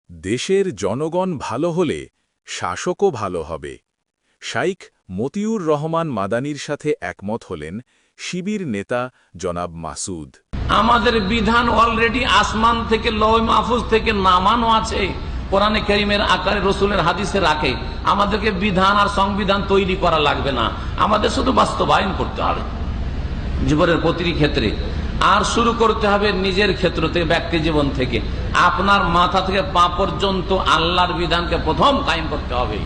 দেশের জনগণ ভালো হলে শাসকও ভালো হবে। শাইখ মতিউর রহমান মাদানির সাথে একমত হলেন শিবির নেতা জনাব মাসুদ। আমাদের বিধান অলরেডি আসমান থেকে লৌহ মাহফুজ থেকে নামানো আছে, কোরআনে কারীমের আকারে রসুলের হাদিসে রাখে। আমাদেরকে বিধান আর সংবিধান তৈরি করা লাগবে না, আমাদের শুধু বাস্তবায়ন করতে হবে জীবনের প্রতিটি ক্ষেত্রে। আর শুরু করতে হবে নিজের ক্ষেত্র থেকে, ব্যক্তি জীবন থেকে। আপনার মাথা থেকে পা পর্যন্ত আল্লাহর বিধানকে প্রথম কায়েম করতে হবে,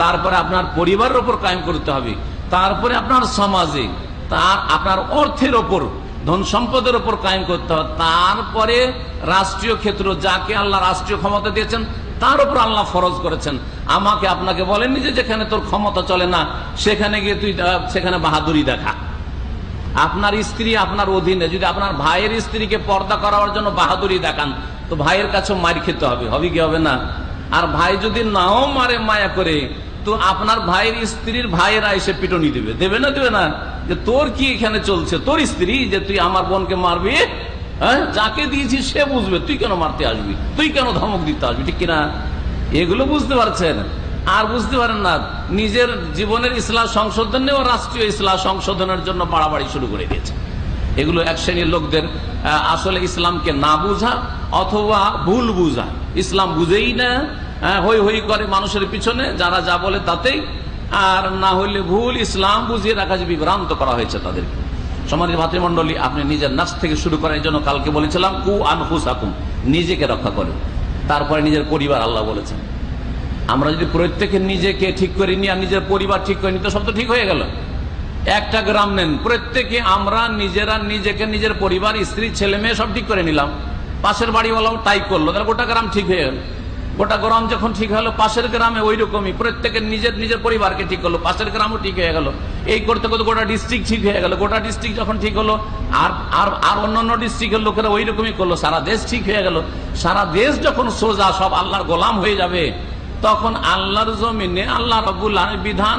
তারপরে আপনার পরিবারের ওপর কায়েম করতে হবে, তারপরে আপনার সমাজে, তার আপনার অর্থের ওপর, ধন সম্পদের ওপর কায়েম করতে হবে, তারপরে রাষ্ট্রীয় ক্ষেত্র, যাকে আল্লাহ রাষ্ট্রীয় ক্ষমতা দিয়েছেন তার উপর আল্লাহ ফরজ করেছেন। আমাকে আপনাকে বলেননি যে যেখানে তোর ক্ষমতা চলে না সেখানে গিয়ে তুই সেখানে বাহাদুরি দেখা। আপনার স্ত্রী আপনার অধীনে, যদি আপনার ভাইয়ের স্ত্রীকে পর্দা করার জন্য বাহাদুরি দেখান তো ভাইয়ের কাছে মার খেতে হবে, হবে কি হবে না? আর ভাই যদি নাও মারে মায়া করে, তো আপনার ভাইয়ের স্ত্রীর ভাইয়েরা এসে পিটনি দেবে, দেবে না দেবে না? যে তোর কি এখানে চলছে, তোর স্ত্রী যে তুই আমার বোনকে মারবি, হ্যাঁ যাকে দিয়েছিস সে বুঝবে, তুই কেন মারতে আসবি, তুই কেন ধমক দিতে আসবি, ঠিক কিনা? এগুলো বুঝতে পারছেন? আর বুঝতে পারেন না, নিজের জীবনের ইসলাম সংশোধন ও রাষ্ট্রীয় ইসলাম সংশোধনের জন্য বাড়াবাড়ি শুরু করে দিয়েছে। এগুলো এক শ্রেণীর লোকদের আসলে ইসলামকে না বুঝা অথবা ভুল বুঝা, ইসলাম বুঝেই না, হই হই করে মানুষের পিছনে, যারা যা বলে তাতেই, আর না হইলে ভুল ইসলাম বুঝিয়ে রাখা, যে বিভ্রান্ত করা হয়েছে তাদেরকে। সম্মানিত ভাতৃমণ্ডলী, আপনি নিজের নাফস থেকে শুরু করার জন্য কালকে বলেছিলাম কু আনফুসাকুম, নিজেকে রক্ষা করে, তারপরে নিজের পরিবার আল্লাহ বলেছেন। আমরা যদি প্রত্যেকে নিজেকে ঠিক করে নিই আর নিজের পরিবার ঠিক করে নিই তো সব তো ঠিক হয়ে গেল। একটা গ্রাম নেন, প্রত্যেকে আমরা নিজেরা নিজেকে, নিজের পরিবার, স্ত্রী, ছেলে মেয়ে সব ঠিক করে নিলাম, পাশের বাড়িওয়ালাও তাই করলো, তাহলে গোটা গ্রাম ঠিক হয়ে গেল। গোটা গ্রাম যখন ঠিক হলো, পাশের গ্রামে ওই রকমই প্রত্যেকে নিজের নিজের পরিবারকে ঠিক করলো, পাশের গ্রামও ঠিক হয়ে গেল। এই করতে করতে গোটা ডিস্ট্রিক্ট ঠিক হয়ে গেল। গোটা ডিস্ট্রিক্ট যখন ঠিক হলো, আর আর অন্যান্য ডিস্ট্রিক্টের লোকেরা ওই রকমই করলো, সারা দেশ ঠিক হয়ে গেল। সারা দেশ যখন সোজা সব আল্লাহর গোলাম হয়ে যাবে, তখন আল্লাহর জমিনে আল্লাহ রাব্বুল আলামিনের বিধান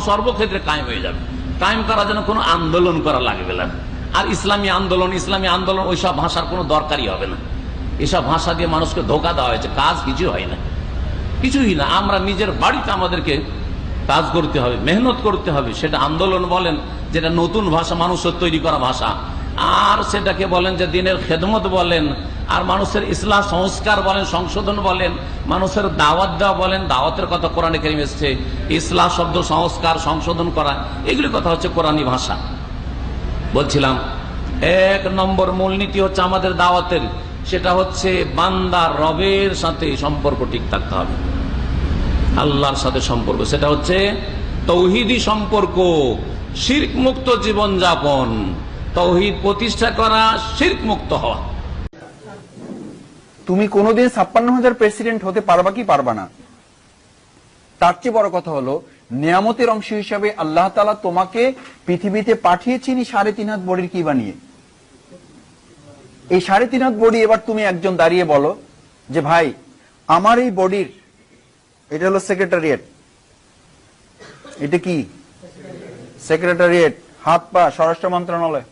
সর্বক্ষেত্রে কায়েম হয়ে যাবে। কায়েম করার জন্য কোনো আন্দোলন করা লাগবে না। আর ইসলামী আন্দোলন ওইসব ভাষার কোনো দরকারই হবে না। এসব ভাষা দিয়ে মানুষকে ধোকা দেওয়া হয়েছে, কাজ কিছু হয় না, কিছুই না। আমরা নিজের বাড়িতে আমাদেরকে কাজ করতে হবে, মেহনত করতে হবে। সেটা আন্দোলন বলেন, যেটা নতুন ভাষা, মানুষের তৈরি করা ভাষা, আর সেটাকে বলেন যে দিনের খেদমত বলেন, আর মানুষের ইসলাম সংস্কার বলেন, সংশোধন বলেন, মানুষের দাওয়াত দেওয়া বলেন। দাওয়াতের কথা কোরআনে কারীমে এসেছে, ইসলাম শব্দ সংস্কার, সংশোধন করা, এগুলি কথা হচ্ছে কোরআনী ভাষা। বলছিলাম এক নম্বর মূলনীতি হচ্ছে আমাদের দাওয়াতের, সেটা হচ্ছে বান্দার রবের সাথে সম্পর্ক ঠিক থাকতে হবে, আল্লাহর সাথে সম্পর্ক। সেটা হচ্ছে তৌহিদি সম্পর্ক, শিরক মুক্ত জীবন যাপন, তৌহিদ প্রতিষ্ঠা করা, শিরক মুক্ত হওয়া। তুমি কোনোদিন 56,000 প্রেসিডেন্ট হতে পারবা কি পারবা না, তার চেয়ে বড় কথা হলো নিয়ামতের অংশ হিসাবে আল্লাহ তাআলা তোমাকে পৃথিবীতে পাঠিয়েছেন 3.5 হাত বডির কি বানিয়ে। এই 3.5 হাত বডি, এবার তুমি একজন দাঁড়িয়ে বলো যে ভাই আমার এই বডির, এটা হলো সেক্রেটারিয়েট, এটা কি সেক্রেটারিয়েট, হাত পা স্বরাষ্ট্র মন্ত্রণালয়,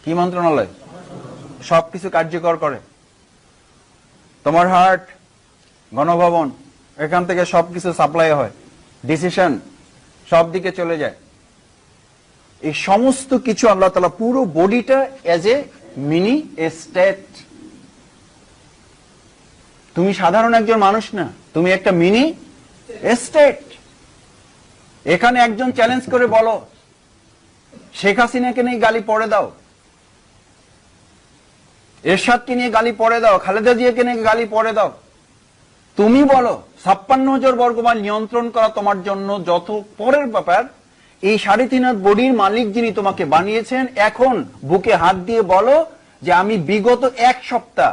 কি মন্ত্রণালয়, সবকিছু কার্যকর করে। তোমার হার্ট, গণভবন, এখান থেকে সবকিছু সাপ্লাই হয়, ডিসিশন সব দিকে চলে যায়। এই সমস্ত কিছু আল্লাহ তাআলা, পুরো বডিটা এজ এ মিনি স্টেট। তুমি সাধারণ একজন মানুষ না, তুমি একটা মিনি স্টেট। এখানে একজন চ্যালেঞ্জ করে বলো, শেখ হাসিনাকে নিয়ে গালি পড়ে দাও, এরশাদকে নিয়ে গালি পড়ে দাও, খালেদা জিয়াকে নিয়ে গালি পড়ে দাও, তুমি বলো 56,000 বর্গমাইল নিয়ন্ত্রণ করা তোমার জন্য যত পরের ব্যাপার। এই 3.5 হাত বডির মালিক যিনি তোমাকে বানিয়েছেন, এখন বুকে হাত দিয়ে বলো যে আমি বিগত 1 সপ্তাহ,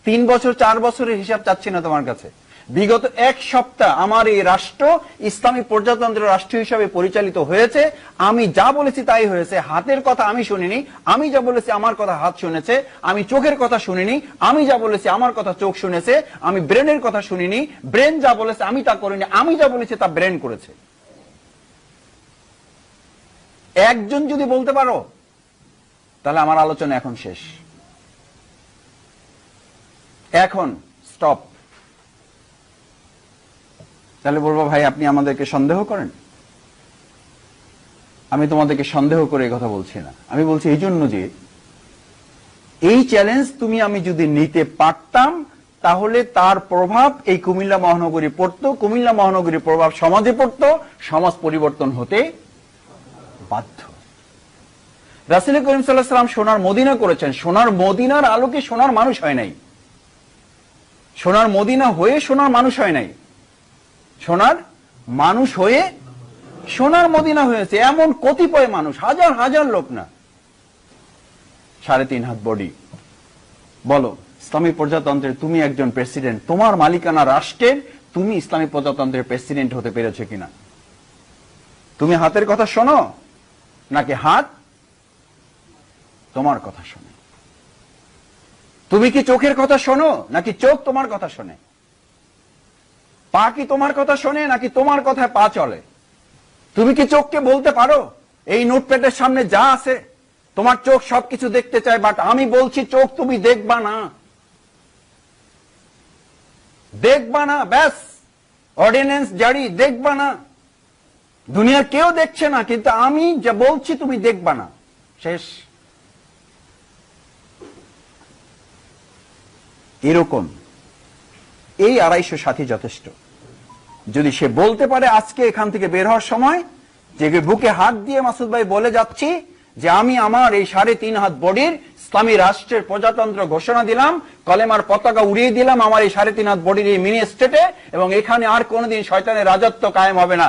3 বছর 4 বছরের হিসাব চাচ্ছি না তোমার কাছে, বিগত 1 সপ্তাহ আমার এই রাষ্ট্র ইসলামী প্রজাতন্ত্র রাষ্ট্র হিসাবে পরিচালিত হয়েছে। আমি যা বলেছি তাই হয়েছে, হাতের কথা আমি শুনিনি, আমি যা বলেছি আমার কথা হাত শুনেছে, আমি চোখের কথা শুনিনি, আমি যা বলেছি আমার কথা চোখ শুনেছে, আমি ব্রেনের কথা শুনিনি, ব্রেন যা বলেছে আমি তা করিনি, আমি যা বলেছি তা ব্রেন করেছে। একজন যদি বলতে পারো তাহলে আমার আলোচনা এখন শেষ। এখন স্টপ। তাহলে বলবো ভাই আপনি আমাদেরকে সন্দেহ করেন? আমি তোমাদেরকে সন্দেহ করে এই কথা বলছি না। আমি বলছি এই জন্য যে এই চ্যালেঞ্জ তুমি আমি যদি নিতে পারতাম তাহলে তার প্রভাব এই কুমিল্লা মহানগরী পড়তো, কুমিল্লা মহানগরীর প্রভাব সমাজে পড়তো, সমাজ পরিবর্তন হতে বাধ্য। রাসূল করিম সাল্লাল্লাহু আলাইহি ওয়াসাল্লাম সোনার মদিনা করেছেন, সোনার মদিনার আলোকে সোনার মানুষ হয় নাই, সোনার মদিনা হয়ে সোনার মানুষ হয় নাই, সোনার মানুষ হয়ে সোনার মদিনা হয়েছে। এমন কতিপয় মানুষ, হাজার হাজার লোক না, 3.5 হাত বডি। বলো ইসলামী প্রজাতন্ত্রের তুমি একজন প্রেসিডেন্ট, তোমার মালিকানা রাষ্ট্রের তুমি ইসলামী প্রজাতন্ত্রের প্রেসিডেন্ট হতে পেরেছো কিনা? তুমি হাতের কথা শোনো নাকি হাত তোমার কথা শোনে? তুমি কি চোখের কথা শোনো নাকি চোখ তোমার কথা শোনে? পা কি তোমার কথা শোনে নাকি তোমার কথায় পা চলে? তুমি কি চোখকে বলতে পারো এই নোটপ্যাডের সামনে যা আছে তোমার চোখ সবকিছু দেখতে চায়, বাট আমি বলছি চোখ তুমি দেখবা না, দেখবা না, ব্যাস অর্ডিন্যান্স জারি, দেখবা না। দুনিয়ার কেউ দেখছে না, কিন্তু আমি যা বলছি তুমি দেখবা না, শেষ। এরকম এই 250 সাথী যথেষ্ট। যদি সে বলতে পারে আজকে এখান থেকে বের হওয়ার সময় যে বুকে হাত দিয়ে মাসুদ ভাই বলে যাচ্ছি যে আমি আমার এই 3.5 হাত বডির ইসলামী রাষ্ট্রের প্রজাতন্ত্র ঘোষণা দিলাম, কলেমার পতাকা উড়িয়ে দিলাম আমার এই 3.5 হাত বডির এই মিনি স্টেটে, এবং এখানে আর কোনোদিন শয়তানের রাজত্ব কায়েম হবে না।